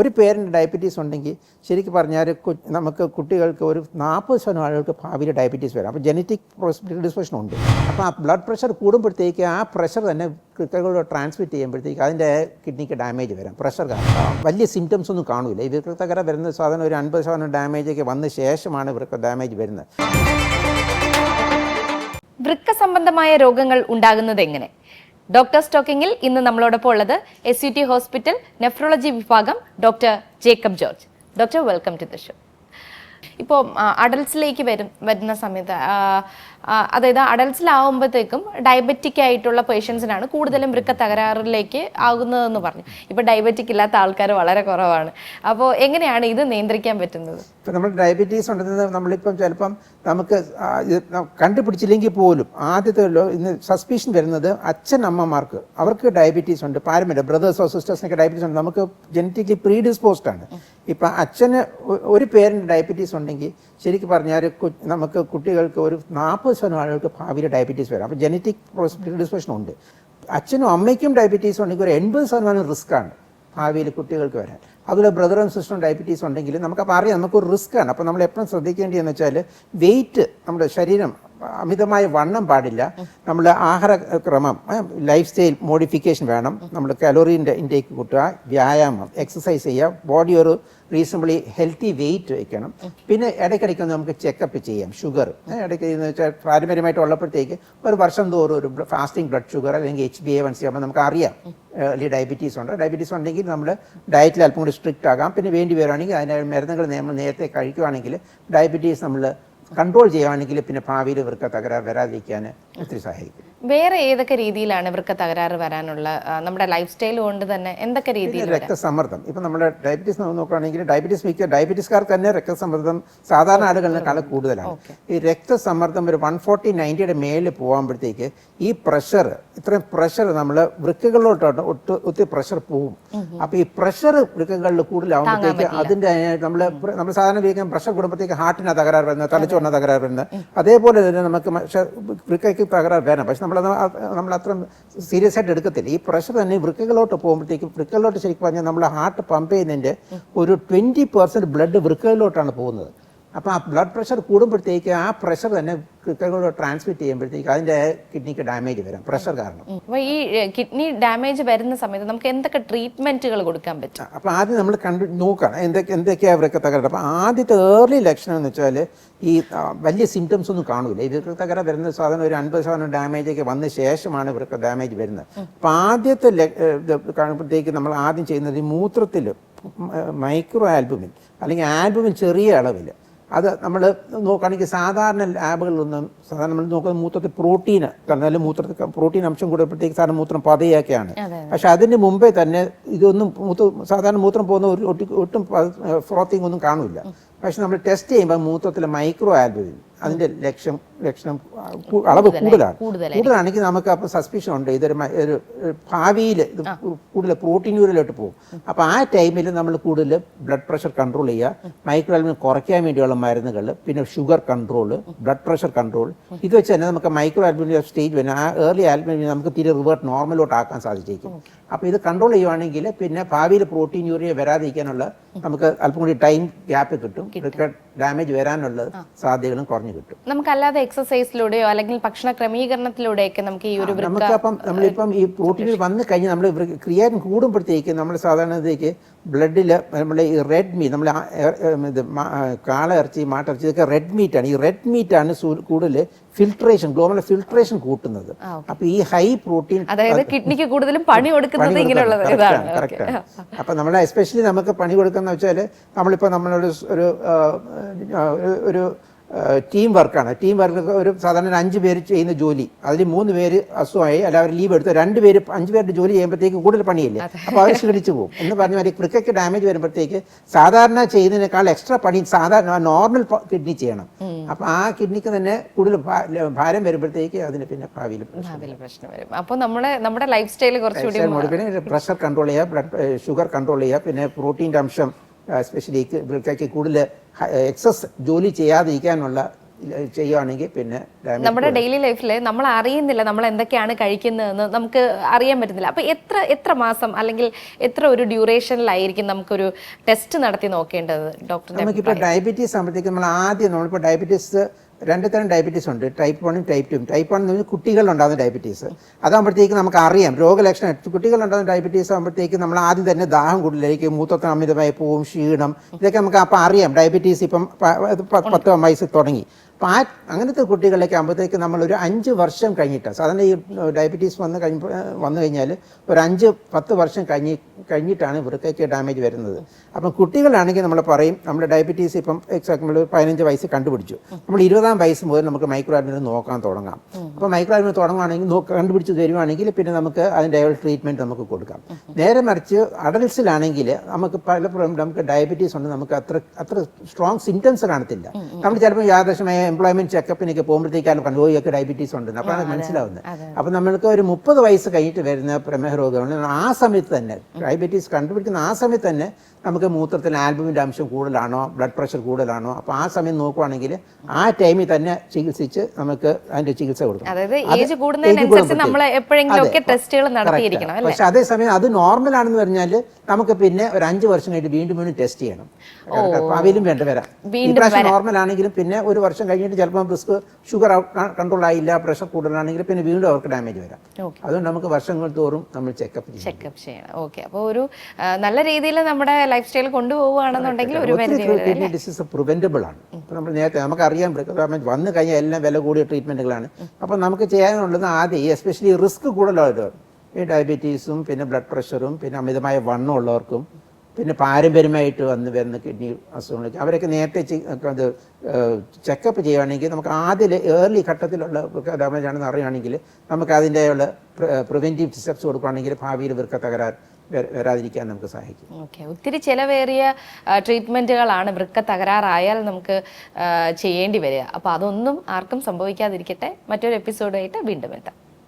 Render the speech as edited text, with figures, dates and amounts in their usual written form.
ഒരു parent diabetes ഉണ്ടെങ്കിൽ ശരിക്കും പറഞ്ഞാൽ നമുക്ക് കുട്ടികൾക്ക് ഒരു 40% ആളുകൾക്ക് ഭാവിയിൽ ഡയബറ്റീസ് വരാം. അപ്പോൾ ജനറ്റിക് ഡിസ്പോസിഷൻ ഉണ്ട്. അപ്പോൾ ആ ബ്ലഡ് പ്രഷർ കൂടുമ്പോഴത്തേക്ക് ആ പ്രഷർ തന്നെ കൃത്യങ്ങളോട് ട്രാൻസ്മിറ്റ് ചെയ്യുമ്പോഴത്തേക്ക് അതിൻ്റെ കിഡ്നിക്ക് ഡാമേജ് വരാം. പ്രഷർ കാരണം വലിയ സിംറ്റംസ് ഒന്നും കാണില്ല. ഈ വൃക്കത്തകര വരുന്ന സാധനം ഒരു 50% ഡാമേജൊക്കെ വന്ന ശേഷമാണ് വൃക്ക ഡാമേജ് വരുന്നത്. വൃക്ക സംബന്ധമായ രോഗങ്ങൾ ഉണ്ടാകുന്നത് എങ്ങനെ? ഡോക്ടർ സ്റ്റോക്കിങ്ങിൽ ഇന്ന് നമ്മളോടൊപ്പം ഉള്ളത് SUT ഹോസ്പിറ്റൽ നെഫ്രോളജി വിഭാഗം doctor Jacob George. Doctor, welcome to the show. ഇപ്പോൾ അഡൽട്സിലേക്ക് വരുന്ന സമയത്ത്, അതായത് അഡൽട്സിലാവുമ്പോഴത്തേക്കും ഡയബറ്റിക് ആയിട്ടുള്ള പേഷ്യൻസിനാണ് കൂടുതലും വൃക്ക തകരാറിലേക്ക് ആകുന്നതെന്ന് പറഞ്ഞു. ഇപ്പോൾ ഡയബറ്റിക് ഇല്ലാത്ത ആൾക്കാർ വളരെ കുറവാണ്. അപ്പോൾ എങ്ങനെയാണ് ഇത് നിയന്ത്രിക്കാൻ പറ്റുന്നത്? ഇപ്പം നമ്മൾ ഡയബറ്റീസ് ഉണ്ടെന്നത് നമ്മളിപ്പം ചിലപ്പം നമുക്ക് കണ്ടുപിടിച്ചില്ലെങ്കിൽ പോലും ആദ്യത്തെ ഇന്ന് സസ്പീഷൻ വരുന്നത് അച്ഛനമ്മമാർക്ക് അവർക്ക് ഡയബറ്റീസ് ഉണ്ട്, പാരമ്പര്യം ബ്രദേഴ്സോ സിസ്റ്റേഴ്സിനൊക്കെ ഡയബറ്റീസ് ഉണ്ട്, നമുക്ക് ജനറ്റിക്കലി പ്രീഡിസ്പോസ്ഡ് ആണ്. ഇപ്പം അച്ഛന് ഒരു പേരൻറ്റ് ഡയബറ്റീസ് ഉണ്ടെങ്കിൽ ശരിക്കും പറഞ്ഞാൽ നമുക്ക് കുട്ടികൾക്ക് ഒരു 40% ആളുകൾക്ക് ഭാവിയിൽ ഡയബറ്റീസ് വരാം. അപ്പോൾ ജനറ്റിക് ഡിസ്പോസിഷൻ ഉണ്ട്. അച്ഛനും അമ്മയ്ക്കും ഡയബറ്റീസ് ഉണ്ടെങ്കിൽ ഒരു 80% റിസ്ക്കാണ് ഭാവിയിൽ കുട്ടികൾക്ക് വരാൻ. അതുപോലെ ബ്രദറും സിസ്റ്ററും ഡയബറ്റീസ് ഉണ്ടെങ്കിൽ നമുക്കപ്പോൾ അറിയാം നമുക്കൊരു റിസ്ക്കാണ്. അപ്പോൾ നമ്മൾ എപ്പോഴും ശ്രദ്ധിക്കേണ്ടതെന്ന് വെച്ചാൽ വെയിറ്റ്, നമ്മുടെ ശരീരം അമിതമായ വണ്ണം പാടില്ല. നമ്മൾ ആഹാരക്രമം, ലൈഫ് സ്റ്റൈൽ മോഡിഫിക്കേഷൻ വേണം. നമ്മൾ കലോറീൻ്റെ ഇൻടേക്ക് കൂട്ടുക, വ്യായാമം, എക്സസൈസ് ചെയ്യുക, ബോഡി ഒരു റീസണബിളി ഹെൽത്തി വെയിറ്റ് വയ്ക്കണം. പിന്നെ ഇടയ്ക്കിടയ്ക്ക് നമുക്ക് ചെക്കപ്പ് ചെയ്യാം. ഷുഗർ ഇടയ്ക്ക് എന്ന് വെച്ചാൽ പാരമ്പര്യമായിട്ട് ഉള്ളപ്പോഴത്തേക്ക് ഒരു വർഷം തോറും ഒരു ഫാസ്റ്റിംഗ് ബ്ലഡ് ഷുഗർ അല്ലെങ്കിൽ HbA1c ആകുമ്പോൾ നമുക്ക് അറിയാം ഡയബറ്റീസ് ഉണ്ട്. ഡയബറ്റീസ് ഉണ്ടെങ്കിൽ നമ്മൾ ഡയറ്റിൽ അല്പം കൂടി സ്ട്രിക്റ്റ് ആകാം. പിന്നെ വേണ്ടി വരുവാണെങ്കിൽ അതിൻ്റെ മരുന്നുകൾ നമ്മൾ നേരത്തെ കഴിക്കുവാണെങ്കിൽ ഡയബറ്റീസ് നമ്മൾ കൺട്രോൾ ചെയ്യുകയാണെങ്കിൽ പിന്നെ ഭാവിയിൽ വൃക്ക തകരാറ് വരാതിരിക്കാൻ ഒത്തിരി സഹായിക്കും. വേറെ ഏതൊക്കെ രീതിയിലാണ് വൃക്ക തകരാറ് വരാനുള്ള നമ്മുടെ ലൈഫ് സ്റ്റൈൽ കൊണ്ട് തന്നെ എന്തൊക്കെ രീതിയിൽ? രക്തസമ്മർദ്ദം. ഇപ്പം നമ്മുടെ ഡയബറ്റീസ് നോക്കുകയാണെങ്കിൽ ഡയബറ്റീസുകാർക്ക് തന്നെ രക്തസമ്മർദ്ദം സാധാരണ ആളുകളിനേക്കാൾ കൂടുതലാണ്. ഈ രക്തസമ്മർദ്ദം ഒരു 140/90 മേലിൽ പോകുമ്പോഴത്തേക്ക് ഈ പ്രഷർ, ഇത്രയും പ്രഷർ നമ്മൾ വൃക്കകളിലോട്ടാണ് ഒത്തിരി പ്രഷർ പോകും. അപ്പോൾ ഈ പ്രഷർ വൃക്കകളിൽ കൂടുതലാകുമ്പോഴത്തേക്ക് അതിൻ്റെ നമ്മൾ സാധാരണ ഉപയോഗിക്കാൻ പ്രഷർ കൂടുമ്പോഴത്തേക്ക് ഹാർട്ടിന് തകരാറ് വരുന്നത്, തലച്ചോറിന് തകരാറ് വരുന്നത്, അതേപോലെ തന്നെ നമുക്ക് വൃക്കയ്ക്ക് തകരാറ് വരണം. പക്ഷെ നമ്മൾ അത്ര സീരിയസ് ആയിട്ട് എടുക്കത്തില്ല. ഈ പ്രഷർ തന്നെ വൃക്കകളിലോട്ട് പോകുമ്പോഴത്തേക്കും വൃക്കകളിലോട്ട് ശരിക്കും പറഞ്ഞാൽ നമ്മൾ ഹാർട്ട് പമ്പ് ചെയ്യുന്നതിൻ്റെ ഒരു 20% ബ്ലഡ് വൃക്കകളിലോട്ടാണ് പോകുന്നത്. അപ്പോൾ ആ ബ്ലഡ് പ്രഷർ കൂടുമ്പോഴത്തേക്ക് ആ പ്രഷർ തന്നെ കൃത്യങ്ങളോട് ട്രാൻസ്മിറ്റ് ചെയ്യുമ്പോഴത്തേക്ക് അതിൻ്റെ കിഡ്നിക്ക് ഡാമേജ് വരാം, പ്രഷർ കാരണം. അപ്പോൾ ഈ കിഡ്നി ഡാമേജ് വരുന്ന സമയത്ത് നമുക്ക് എന്തൊക്കെ ട്രീറ്റ്മെൻറ്റുകൾ കൊടുക്കാൻ പറ്റും? അപ്പോൾ ആദ്യം നമ്മൾ നോക്കണം എന്തൊക്കെയാണ് വൃക്ക തകരാറ്. അപ്പോൾ ആദ്യത്തെ ഏർലി ലക്ഷണം എന്ന് വെച്ചാൽ ഈ വലിയ സിംറ്റംസ് ഒന്നും കാണില്ല. ഈ വൃക്ക തകരാറ് വരുന്ന സാധനം ഒരു 50% ഡാമേജൊക്കെ വന്ന ശേഷമാണ് വൃക്ക ഡാമേജ് വരുന്നത്. അപ്പോൾ ആദ്യത്തെ കാണുമ്പോഴത്തേക്ക് നമ്മൾ ആദ്യം ചെയ്യുന്നത് ഈ മൂത്രത്തിൽ മൈക്രോ ആൽബുമിൻ അല്ലെങ്കിൽ ആൽബുമിൻ ചെറിയ അളവിൽ, അത് നമ്മൾ നോക്കുകയാണെങ്കിൽ സാധാരണ ലാബുകളിലൊന്നും സാധാരണ നമ്മൾ നോക്കുന്ന മൂത്രത്തിൽ പ്രോട്ടീൻ, കാരണം മൂത്രത്തിൽ പ്രോട്ടീൻ അംശം കൂടുമ്പോഴത്തേക്ക് സാധാരണ മൂത്രം പതയൊക്കെയാണ്. പക്ഷെ അതിന് മുമ്പേ തന്നെ ഇതൊന്നും സാധാരണ മൂത്രം പോകുന്ന ഒട്ടും ഫ്രോത്തിങ് ഒന്നും കാണില്ല. പക്ഷെ നമ്മൾ ടെസ്റ്റ് ചെയ്യുമ്പോൾ മൂത്രത്തിലെ മൈക്രോ ആൽബുമിൻ അതിൻ്റെ ലക്ഷണം അളവ് കൂടുതലാണെങ്കിൽ നമുക്ക് അപ്പോൾ സസ്പിഷൻ ഉണ്ട് ഇതൊരു ഭാവിയിൽ ഇത് കൂടുതൽ പ്രോട്ടീനൂരിലോട്ട് പോകും. അപ്പോൾ ആ ടൈമിൽ നമ്മൾ കൂടുതൽ ബ്ലഡ് പ്രഷർ കൺട്രോൾ ചെയ്യുക, മൈക്രോ ആൽബുമിൻ കുറയ്ക്കാൻ വേണ്ടിയുള്ള മരുന്നുകൾ, പിന്നെ sugar control, blood pressure control. ഇത് വെച്ച് തന്നെ നമുക്ക് മൈക്രോ ആൽബുമിൻ സ്റ്റേജ് വരുന്ന ആ ഏർലി ആൽബുമിൻ നമുക്ക് തീരെ റിവേർട്ട് നോർമലോട്ട് ആക്കാൻ സാധിച്ചേക്കും. അപ്പോൾ ഇത് കൺട്രോൾ ചെയ്യുവാണെങ്കിൽ പിന്നെ ഭാവിയിൽ പ്രോട്ടീൻ യൂറിയ വരാതിരിക്കാനുള്ള നമുക്ക് അല്പം കൂടി ടൈം ഗ്യാപ്പ് കിട്ടും, ഡാമേജ് വരാനുള്ള സാധ്യതകളും കുറഞ്ഞു കിട്ടും. നമുക്കല്ലാതെ എക്സസൈസിലൂടെയോ അല്ലെങ്കിൽ ഭക്ഷണ ക്രമീകരണത്തിലൂടെയൊക്കെ നമുക്ക് ഈ ഒരു നമുക്കപ്പം നമ്മളിപ്പം ഈ പ്രോട്ടീൻ വന്നു കഴിഞ്ഞാൽ നമ്മൾ ക്രിയാറ്റിൻ കൂടുമ്പോഴത്തേക്ക് നമ്മൾ സാധാരണത്തേക്ക് ബ്ലഡിൽ നമ്മൾ ഈ റെഡ് മീറ്റ്, നമ്മൾ ഇത് കാള ഇറച്ചി, മാട്ടിറച്ചി, ഇതൊക്കെ റെഡ് മീറ്റാണ്. ഈ റെഡ് മീറ്റാണ് കൂടുതൽ ഫിൽട്രേഷൻ, ഗ്ലോമൽ ഫിൽട്രേഷൻ കൂട്ടുന്നത്. അപ്പൊ ഈ ഹൈ പ്രോട്ടീൻ, അതായത് കിഡ്നിക്ക് കൂടുതലും പണി കൊടുക്കുന്നത് കറക്റ്റാണ്. അപ്പൊ നമ്മൾ എസ്പെഷ്യലി നമുക്ക് പണി കൊടുക്കുന്ന വെച്ചാൽ നമ്മളിപ്പോൾ നമ്മളൊരു ഒരു ടീം വർക്കാണ്. ടീം വർക്ക് ഒരു സാധാരണ 5 പേര് ചെയ്യുന്ന ജോലി, അതിൽ 3 പേര് അസുഖമായി അല്ല അവർ ലീവ് എടുത്ത് 2 പേര് 5 പേരുടെ ജോലി ചെയ്യുമ്പോഴത്തേക്ക് കൂടുതൽ പണിയില്ലേ, അപ്പോൾ അവർ ക്ഷണിച്ചു പോകും. എന്ന് പറഞ്ഞ മാതിരി വൃക്കയ്ക്ക് ഡാമേജ് വരുമ്പോഴത്തേക്ക് സാധാരണ ചെയ്യുന്നതിനേക്കാൾ എക്സ്ട്രാ പണി സാധാരണ നോർമൽ കിഡ്നി ചെയ്യണം. അപ്പോൾ ആ കിഡ്നിക്ക് തന്നെ കൂടുതൽ ഭാരം വരുമ്പോഴത്തേക്ക് അതിന് പിന്നെ ഭാവിയിൽ പ്രശ്നം വരും. അപ്പോൾ നമ്മുടെ ലൈഫ് സ്റ്റൈൽ കുറച്ചുകൂടി പിന്നെ പ്രഷർ കൺട്രോൾ ചെയ്യുക, ബ്ലഡ് ഷുഗർ കൺട്രോൾ ചെയ്യുക, പിന്നെ പ്രോട്ടീൻ്റെ അംശം എസ്പെഷ്യലി വൃക്കയ്ക്ക് കൂടുതൽ എക്സസ് ജോലി ചെയ്യാതിരിക്കാനുള്ള ചെയ്യുകയാണെങ്കിൽ പിന്നെ damage നമ്മുടെ ഡെയിലി ലൈഫിൽ നമ്മൾ അറിയുന്നില്ല നമ്മൾ എന്തൊക്കെയാണ് കഴിക്കുന്നതെന്ന് നമുക്ക് അറിയാൻ പറ്റുന്നില്ല. അപ്പൊ എത്ര മാസം അല്ലെങ്കിൽ എത്ര ഒരു ഡ്യൂറേഷനിലായിരിക്കും നമുക്കൊരു ടെസ്റ്റ് നടത്തി നോക്കേണ്ടത് ഡോക്ടർ? നമുക്കിപ്പോൾ ഡയബറ്റീസ് ആകുമ്പോഴത്തേക്ക് നമ്മളിപ്പോൾ ഡയബറ്റീസ് 2 തരം ഡയബറ്റീസ് ഉണ്ട്, ടൈപ്പ് 1 ടൈപ്പ് 2. ടൈപ്പ് 1 എന്ന് പറഞ്ഞാൽ കുട്ടികളിലുണ്ടാകുന്ന ഡയബറ്റീസ്. അതാകുമ്പോഴത്തേക്ക് നമുക്ക് അറിയാം രോഗലക്ഷണം. കുട്ടികളിലുണ്ടാകുന്ന ഡയബറ്റീസ് ആകുമ്പോഴത്തേക്ക് നമ്മൾ ആദ്യം തന്നെ ദാഹം കൂടുതലായിരിക്കും, മൂത്രത്തിന് അമിതമായി പോവും, ക്ഷീണം, ഇതൊക്കെ നമുക്ക് അപ്പോൾ അറിയാം ഡയബറ്റീസ് ഇപ്പം 10 വയസ്സിൽ തുടങ്ങി. അപ്പോൾ അങ്ങനത്തെ കുട്ടികളിലേക്ക് ആകുമ്പോഴത്തേക്ക് നമ്മളൊരു 5 വർഷം കഴിഞ്ഞിട്ടാണ് സാധാരണ ഈ ഡയബറ്റീസ് വന്നു കഴിഞ്ഞാൽ ഒരു 5-10 വർഷം കഴിഞ്ഞിട്ടാണ് വൃക്കയ്ക്ക് ഡാമേജ് വരുന്നത്. അപ്പം കുട്ടികളാണെങ്കിൽ നമ്മൾ പറയും നമ്മുടെ ഡയബറ്റീസ് ഇപ്പം നമ്മൾ 15 വയസ്സ് കണ്ടുപിടിച്ചു, നമ്മൾ 20-ാം വയസ്സ് മുതൽ നമുക്ക് മൈക്രോ ആൽബുമിൻ നോക്കാൻ തുടങ്ങാം. അപ്പോൾ മൈക്രോ ആൽബുമിൻ തുടങ്ങുകയാണെങ്കിൽ കണ്ടുപിടിച്ച് തരുവാണെങ്കിൽ പിന്നെ നമുക്ക് അതിൻ്റെ ട്രീറ്റ്മെൻറ്റ് നമുക്ക് കൊടുക്കാം. നേരെ മറിച്ച് അഡൽട്സിലാണെങ്കിൽ നമുക്ക് പലപ്പോഴും നമുക്ക് ഡയബറ്റീസ് ഉണ്ട്, നമുക്ക് അത്ര സ്ട്രോങ് സിംറ്റംസ് കാണത്തില്ല. നമ്മൾ ചിലപ്പോൾ യാദൃശ്യമായ എംപ്ലോയ്മെന്റ് ചെക്കപ്പിനൊക്കെ പോകുമ്പോഴത്തേക്കാണ് കണ്ടുപോയൊക്കെ ഡയബറ്റീസ് ഉണ്ടെന്ന് അപ്പോൾ മനസ്സിലാവുന്നത്. അപ്പോൾ നമ്മൾക്ക് ഒരു 30 വയസ്സ് കഴിഞ്ഞിട്ട് വരുന്ന പ്രമേഹ രോഗമാണ്. ആ സമയത്ത് തന്നെ ഡയബറ്റീസ് കണ്ടുപിടിക്കുന്ന ആ സമയത്ത് തന്നെ നമുക്ക് മൂത്രത്തിൽ ആൽബുമിൻ്റെ അംശം കൂടുതലാണോ, ബ്ലഡ് പ്രഷർ കൂടുതലാണോ, അപ്പോൾ ആ സമയം നോക്കുവാണെങ്കിൽ ആ ടൈമിൽ തന്നെ ചികിത്സിച്ച് നമുക്ക് അതിന്റെ ചികിത്സ കൊടുക്കും. പക്ഷെ അതേസമയം അത് നോർമൽ ആണെന്ന് പറഞ്ഞാൽ നമുക്ക് പിന്നെ ഒരു 5 വർഷം കഴിഞ്ഞിട്ട് വീണ്ടും ടെസ്റ്റ് ചെയ്യണം. ഭാവിയിലും വരാം. ഈ പ്രാവശ്യം നോർമൽ ആണെങ്കിലും പിന്നെ ഒരു വർഷം കഴിഞ്ഞിട്ട് ചിലപ്പോൾ റിസ്ക് ഷുഗർ കൺട്രോൾ ആയില്ല, പ്രഷർ കൂടുതലാണെങ്കിൽ പിന്നെ വീണ്ടും അവർക്ക് ഡാമേജ് വരാം. അതുകൊണ്ട് നമുക്ക് വർഷങ്ങൾ തോറും നമ്മൾ ചെക്കപ്പ് ചെയ്യണം. ഓക്കെ, അപ്പോൾ ഒരു നല്ല രീതിയിൽ നമ്മുടെ ലൈഫ് സ്റ്റൈൽ കൊണ്ടുപോവുകയാണെന്നുണ്ടെങ്കിൽ ഒരു കിഡ്നി ഡിസീസ് പ്രിവെന്റബിൾ ആണ്. ഇപ്പം നമ്മൾ നേരത്തെ നമുക്കറിയാം വന്നു കഴിഞ്ഞാൽ എല്ലാം വില കൂടിയ ട്രീറ്റ്മെന്റുകളാണ്. അപ്പം നമുക്ക് ചെയ്യാനുള്ളത് ആദ്യം എസ്പെഷ്യലി റിസ്ക് കൂടുതലുള്ളവർ ഈ ഡയബറ്റീസും പിന്നെ ബ്ലഡ് പ്രഷറും പിന്നെ അമിതമായ വണ്ണം ഉള്ളവർക്കും പിന്നെ പാരമ്പര്യമായിട്ട് വരുന്ന കിഡ്നി അസുഖങ്ങൾ അവരൊക്കെ നേരത്തെ അത് ചെക്കപ്പ് ചെയ്യുകയാണെങ്കിൽ നമുക്ക് ആദ്യം ഏർലി ഘട്ടത്തിലുള്ള ഡാമേജ് ആണെന്ന് അറിയുകയാണെങ്കിൽ നമുക്ക് അതിൻ്റെയുള്ള പ്രിവെൻറ്റീവ് സ്റ്റെപ്സ് കൊടുക്കുകയാണെങ്കിൽ ഭാവിയിൽ വൃക്ക തകരാർ വരാതിരിക്കാൻ നമുക്ക് സഹായിക്കും. ഓക്കെ, ഒത്തിരി ചിലവേറിയ ട്രീറ്റ്മെൻറ്റുകളാണ് വൃക്ക തകരാറായാൽ നമുക്ക് ചെയ്യേണ്ടി വരിക. അപ്പോൾ അതൊന്നും ആർക്കും സംഭവിക്കാതിരിക്കട്ടെ. മറ്റൊരു എപ്പിസോഡായിട്ട് വീണ്ടും എത്താം.